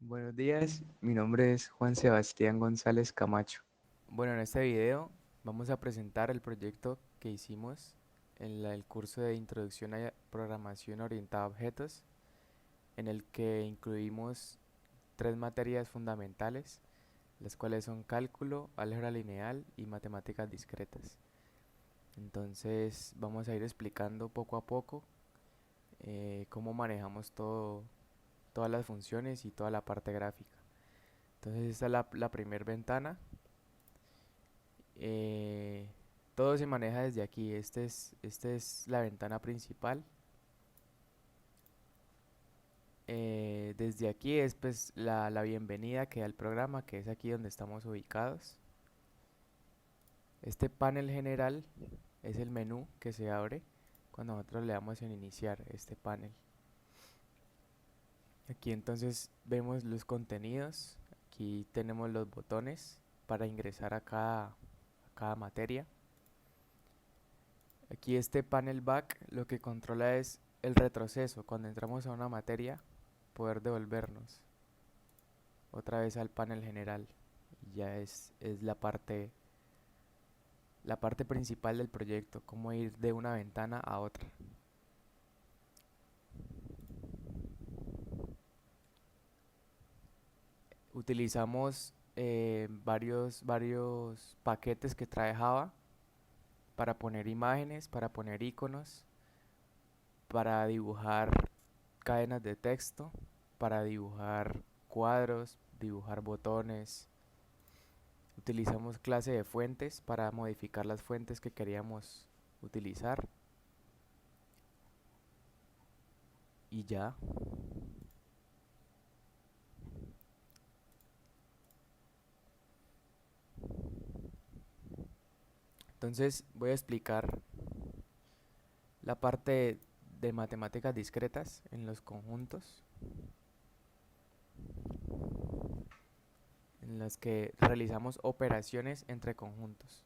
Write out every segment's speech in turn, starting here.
Buenos días, mi nombre es Juan Sebastián González Camacho. Bueno, en este video vamos a presentar el proyecto que hicimos en el curso de Introducción a Programación Orientada a Objetos, en el que incluimos tres materias fundamentales, las cuales son cálculo, álgebra lineal y matemáticas discretas. Entonces vamos a ir explicando poco a poco cómo manejamos todas las funciones y toda la parte gráfica. Entonces esta es la primera ventana. Eh, Todo se maneja desde aquí. Esta es la ventana principal. Desde aquí es pues la bienvenida que da el programa, que es aquí donde estamos ubicados. Este panel general es el menú que se abre cuando nosotros le damos en iniciar este panel. Aquí entonces vemos los contenidos. Aquí tenemos los botones para ingresar a cada materia. Aquí este panel back lo que controla es el retroceso. Cuando entramos a una materia, poder devolvernos otra vez al panel general. Y ya es la parte principal del proyecto, cómo ir de una ventana a otra. Utilizamos varios paquetes que trae Java para poner imágenes, para poner iconos, para dibujar cadenas de texto, para dibujar cuadros, dibujar botones. Utilizamos clase de fuentes para modificar las fuentes que queríamos utilizar. Y ya. Entonces voy a explicar la parte de matemáticas discretas en los conjuntos, en las que realizamos operaciones entre conjuntos.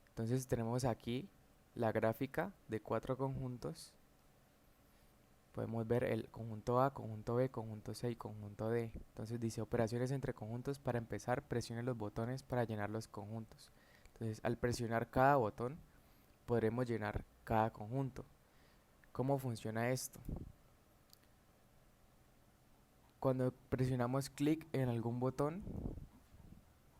Entonces tenemos aquí la gráfica de cuatro conjuntos. Podemos ver el conjunto A, conjunto B, conjunto C y conjunto D. Entonces dice operaciones entre conjuntos. Para empezar, presione los botones para llenar los conjuntos. Entonces al presionar cada botón podremos llenar cada conjunto. ¿Cómo funciona esto? Cuando presionamos clic en algún botón,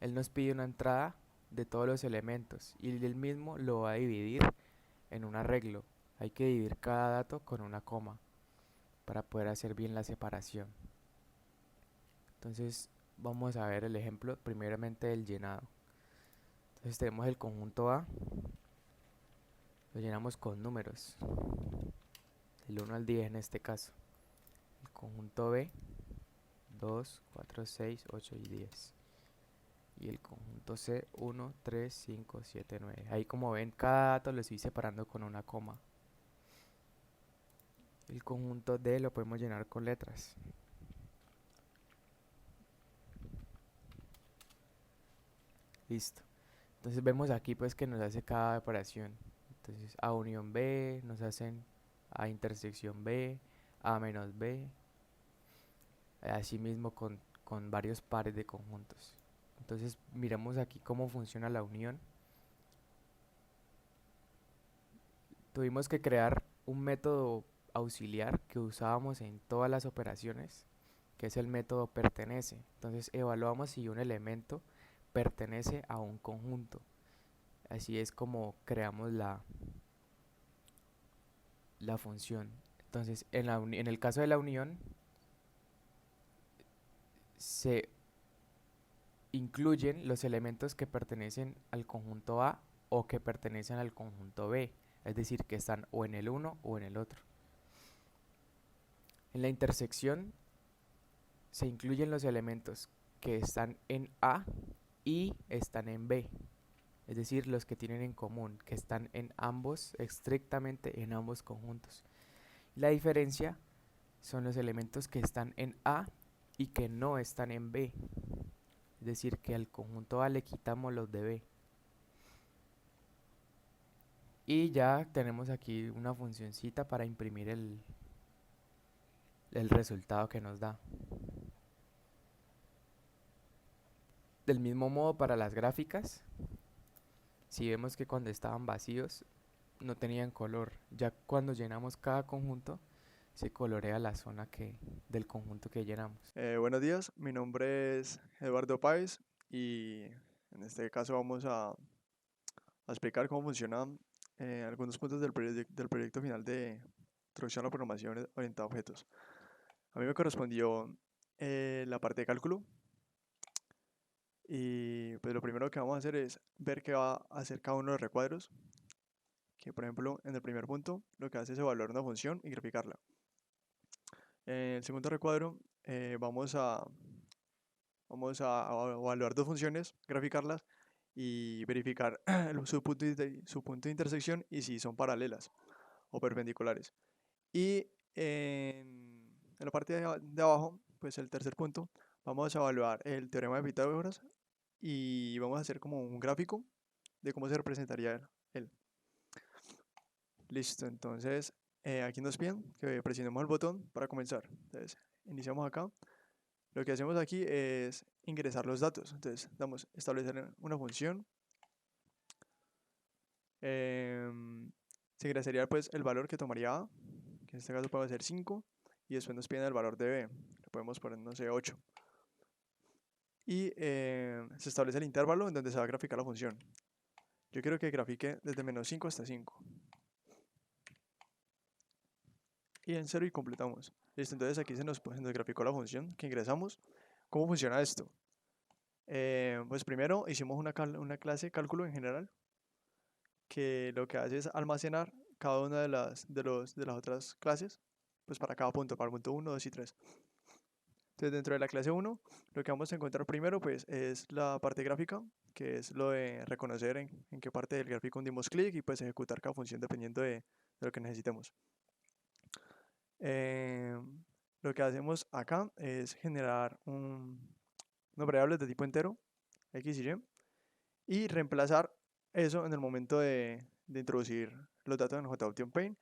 él nos pide una entrada de todos los elementos y él mismo lo va a dividir en un arreglo. Hay que dividir cada dato con una coma para poder hacer bien la separación. Entonces vamos a ver el ejemplo primeramente del llenado. Entonces tenemos el conjunto A, lo llenamos con números, del 1 al 10 en este caso. El conjunto B, 2, 4, 6, 8 y 10. Y el conjunto C, 1, 3, 5, 7, 9. Ahí como ven, cada dato lo estoy separando con una coma. El conjunto D lo podemos llenar con letras. Listo. Entonces vemos aquí pues que nos hace cada operación. Entonces A unión B, nos hacen A intersección B, A menos B. Así mismo con varios pares de conjuntos. Entonces miramos aquí cómo funciona la unión. Tuvimos que crear un método auxiliar que usábamos en todas las operaciones, que es el método pertenece. Entonces evaluamos si un elemento pertenece a un conjunto. Así es como creamos la función. Entonces en el caso de la unión se incluyen los elementos que pertenecen al conjunto A o que pertenecen al conjunto B, es decir, que están o en el uno o en el otro. En la intersección se incluyen los elementos que están en A y están en B, es decir, los que tienen en común, que están en ambos, estrictamente en ambos conjuntos. La diferencia son los elementos que están en A y que no están en B, es decir, que al conjunto A le quitamos los de B. Y ya tenemos aquí una funcioncita para imprimir el resultado que nos da. Del mismo modo para las gráficas, si vemos que cuando estaban vacíos no tenían color, ya cuando llenamos cada conjunto se colorea la zona del conjunto que llenamos. Buenos días, mi nombre es Eduardo Páez y en este caso vamos a explicar cómo funcionan algunos puntos del proyecto final de introducción a la programación orientada a objetos. A mí me correspondió la parte de cálculo y pues lo primero que vamos a hacer es ver qué va a hacer cada uno de los recuadros, que por ejemplo en el primer punto lo que hace es evaluar una función y graficarla. En el segundo recuadro vamos a evaluar dos funciones, graficarlas y verificar su punto de intersección y si son paralelas o perpendiculares. Y en la parte de abajo, pues el tercer punto, vamos a evaluar el teorema de Pitágoras y vamos a hacer como un gráfico de cómo se representaría él. Listo, entonces aquí nos piden que presionemos el botón para comenzar. Entonces, iniciamos acá. Lo que hacemos aquí es ingresar los datos. Entonces, damos establecer una función. Se ingresaría pues el valor que tomaría A, que en este caso puede ser 5, y después nos piden el valor de B. Le podemos poner, no sé, 8. Y se establece el intervalo en donde se va a graficar la función. Yo quiero que grafique desde menos 5 hasta 5. Y en 0 y completamos. Listo, entonces aquí se nos graficó la función que ingresamos. ¿Cómo funciona esto? Pues primero hicimos una clase cálculo en general, que lo que hace es almacenar cada una de las otras clases, pues para cada punto, para el punto 1, 2 y 3. Entonces dentro de la clase 1, lo que vamos a encontrar primero pues es la parte gráfica, que es lo de reconocer en qué parte del gráfico dimos clic y pues ejecutar cada función dependiendo de lo que necesitemos. Lo que hacemos acá es generar unas variables de tipo entero, x y y reemplazar eso en el momento de introducir los datos en JOption Paint.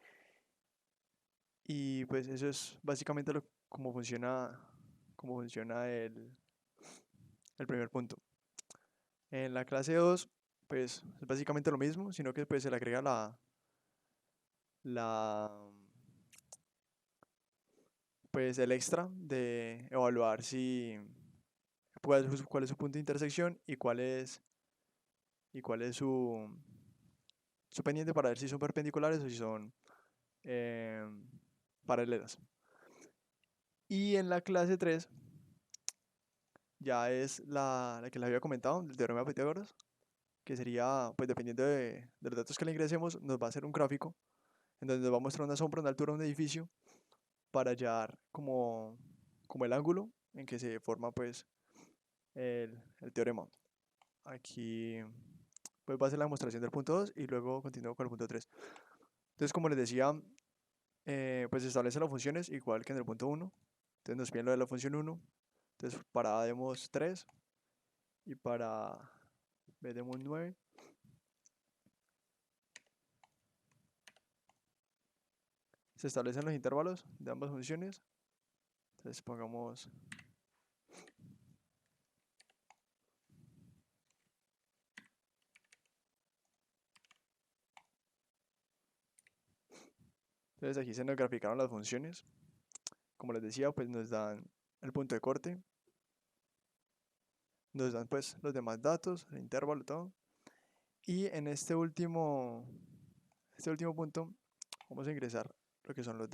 Y pues eso es básicamente cómo funciona el primer punto. En la clase 2 pues es básicamente lo mismo, sino que pues se le agrega pues el extra de evaluar cuál es su punto de intersección y cuál es su pendiente, para ver si son perpendiculares o si son paralelas. Y en la clase 3 ya es la que les había comentado, el teorema de Pitágoras, que sería, pues dependiendo de los datos que le ingresemos, nos va a hacer un gráfico en donde nos va a mostrar una sombra, una altura de un edificio, para hallar como el ángulo en que se forma pues el teorema. Aquí pues va a ser la demostración del punto 2 y luego continúo con el punto 3. Entonces, como les decía, pues se establecen las funciones igual que en el punto 1. Entonces nos piden lo de la función 1. Entonces para A demos 3 y para B demos 9. Se establecen los intervalos de ambas funciones. Entonces pongamos entonces aquí se nos graficaron las funciones. Como les decía, pues nos dan el punto de corte, nos dan pues los demás datos, el intervalo, todo. Y en este último punto vamos a ingresar lo que son los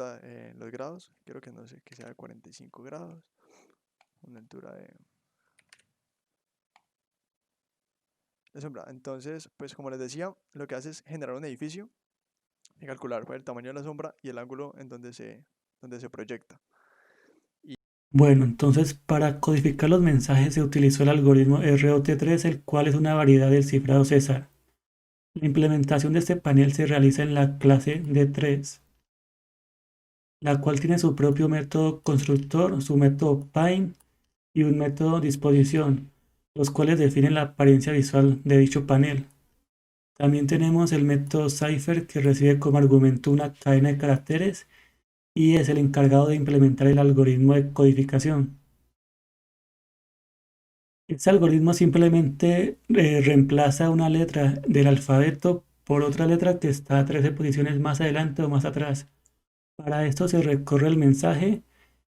grados. Quiero que no sé, que sea de 45 grados, una altura de sombra. Entonces, pues como les decía, lo que hace es generar un edificio y calcular pues, el tamaño de la sombra y el ángulo en donde se proyecta. Bueno, entonces para codificar los mensajes se utilizó el algoritmo ROT3, el cual es una variedad del cifrado César. La implementación de este panel se realiza en la clase D3, la cual tiene su propio método constructor, su método Paint y un método disposición, los cuales definen la apariencia visual de dicho panel. También tenemos el método Cipher, que recibe como argumento una cadena de caracteres y es el encargado de implementar el algoritmo de codificación. Este algoritmo simplemente reemplaza una letra del alfabeto por otra letra que está 13 posiciones más adelante o más atrás. Para esto se recorre el mensaje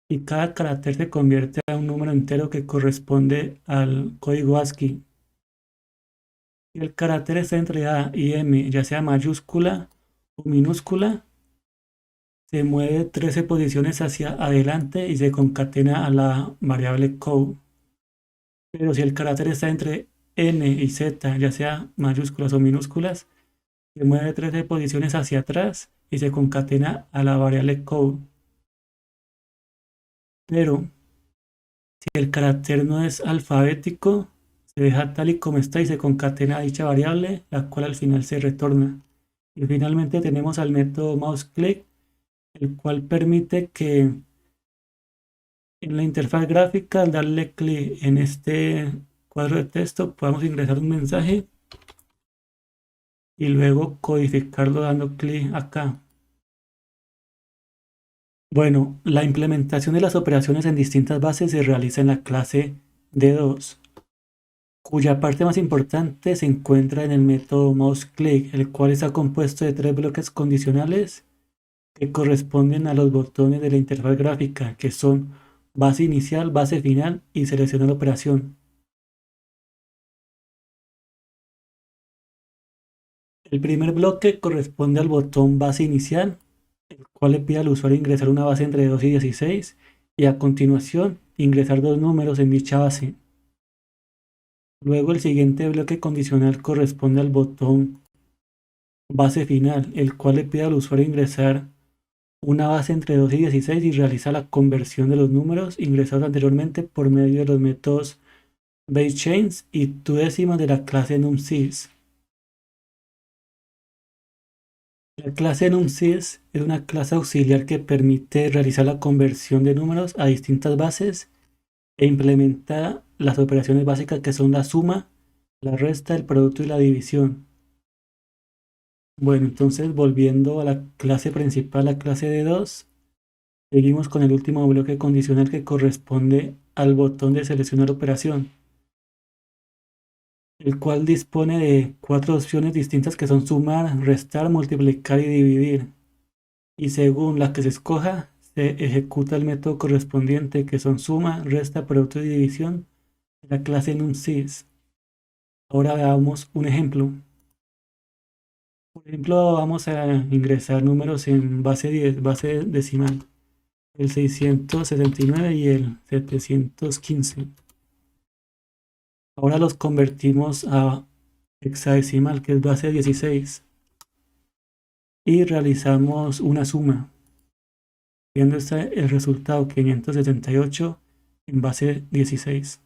y cada carácter se convierte a un número entero que corresponde al código ASCII. Si el carácter está entre A y M, ya sea mayúscula o minúscula, se mueve 13 posiciones hacia adelante y se concatena a la variable code. Pero si el carácter está entre N y Z, ya sea mayúsculas o minúsculas, se mueve 13 posiciones hacia atrás y se concatena a la variable code. Pero si el carácter no es alfabético, se deja tal y como está y se concatena a dicha variable, la cual al final se retorna. Y finalmente tenemos al método mouseClick, el cual permite que en la interfaz gráfica, al darle clic en este cuadro de texto, podamos ingresar un mensaje y luego codificarlo dando clic acá. Bueno, la implementación de las operaciones en distintas bases se realiza en la clase D2, cuya parte más importante se encuentra en el método mouseClick, el cual está compuesto de 3 bloques condicionales que corresponden a los botones de la interfaz gráfica, que son base inicial, base final y seleccionar operación. El primer bloque corresponde al botón base inicial, el cual le pide al usuario ingresar una base entre 2 y 16 y a continuación ingresar 2 números en dicha base. Luego el siguiente bloque condicional corresponde al botón base final, el cual le pide al usuario ingresar una base entre 2 y 16 y realiza la conversión de los números ingresados anteriormente por medio de los métodos baseChain y toDecimal de la clase numsys. La clase numsys es una clase auxiliar que permite realizar la conversión de números a distintas bases e implementa las operaciones básicas que son la suma, la resta, el producto y la división. Bueno, entonces volviendo a la clase principal, la clase D2, seguimos con el último bloque condicional que corresponde al botón de seleccionar operación, el cual dispone de 4 opciones distintas que son sumar, restar, multiplicar y dividir. Y según la que se escoja, se ejecuta el método correspondiente que son suma, resta, producto y división de la clase numsys. Ahora veamos un ejemplo. Por ejemplo, vamos a ingresar números en base 10, base decimal, el 679 y el 715. Ahora los convertimos a hexadecimal, que es base 16, y realizamos una suma, viendo el resultado 578 en base 16.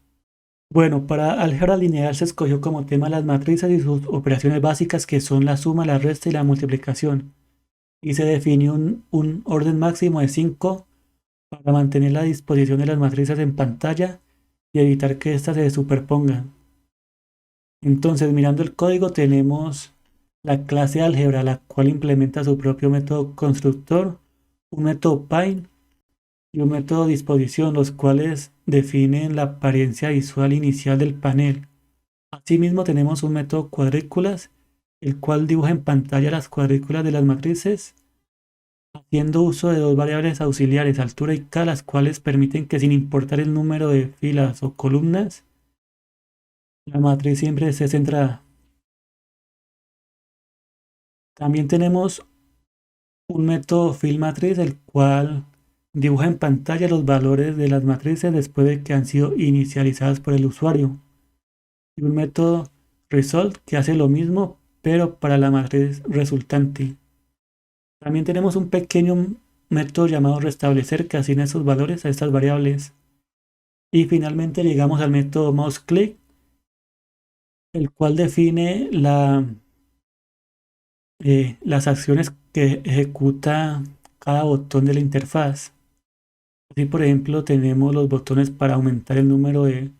Bueno, para álgebra lineal se escogió como tema las matrices y sus operaciones básicas, que son la suma, la resta y la multiplicación. Y se definió un orden máximo de 5 para mantener la disposición de las matrices en pantalla y evitar que éstas se superpongan. Entonces, mirando el código, tenemos la clase álgebra, la cual implementa su propio método constructor, un método Pine y un método disposición, los cuales definen la apariencia visual inicial del panel. Asimismo tenemos un método cuadrículas, el cual dibuja en pantalla las cuadrículas de las matrices, haciendo uso de 2 variables auxiliares, altura y k, las cuales permiten que sin importar el número de filas o columnas, la matriz siempre esté centrada. También tenemos un método fillMatrix, el cual dibuja en pantalla los valores de las matrices después de que han sido inicializadas por el usuario. Y un método result, que hace lo mismo, pero para la matriz resultante. También tenemos un pequeño método llamado restablecer, que asigna esos valores a estas variables. Y finalmente llegamos al método mouseClick, el cual define las acciones que ejecuta cada botón de la interfaz. Así, por ejemplo, tenemos los botones para aumentar el número de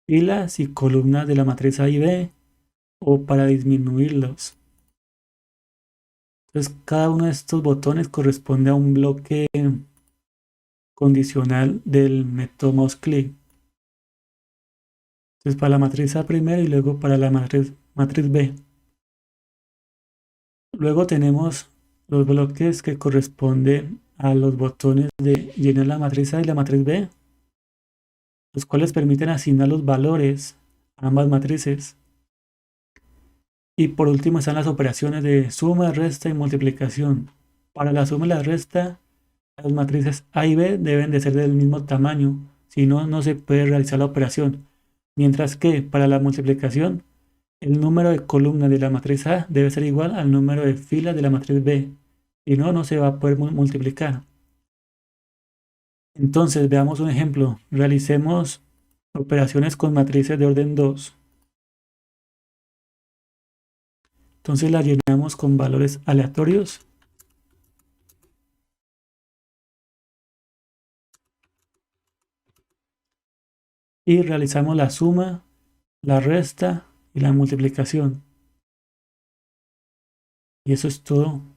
filas y columnas de la matriz A y B, o para disminuirlos. Entonces, cada uno de estos botones corresponde a un bloque condicional del método mouseClick. Entonces para la matriz A primero y luego para la matriz B. Luego tenemos los bloques que corresponden a los botones de llenar la matriz A y la matriz B, los cuales permiten asignar los valores a ambas matrices. Y por último están las operaciones de suma, resta y multiplicación. Para la suma y la resta, las matrices A y B deben de ser del mismo tamaño, si no, no se puede realizar la operación. Mientras que para la multiplicación, el número de columnas de la matriz A debe ser igual al número de filas de la matriz B, si no, no se va a poder multiplicar. Entonces, veamos un ejemplo. Realicemos operaciones con matrices de orden 2. Entonces la llenamos con valores aleatorios. Y realizamos la suma, la resta y la multiplicación. Y eso es todo.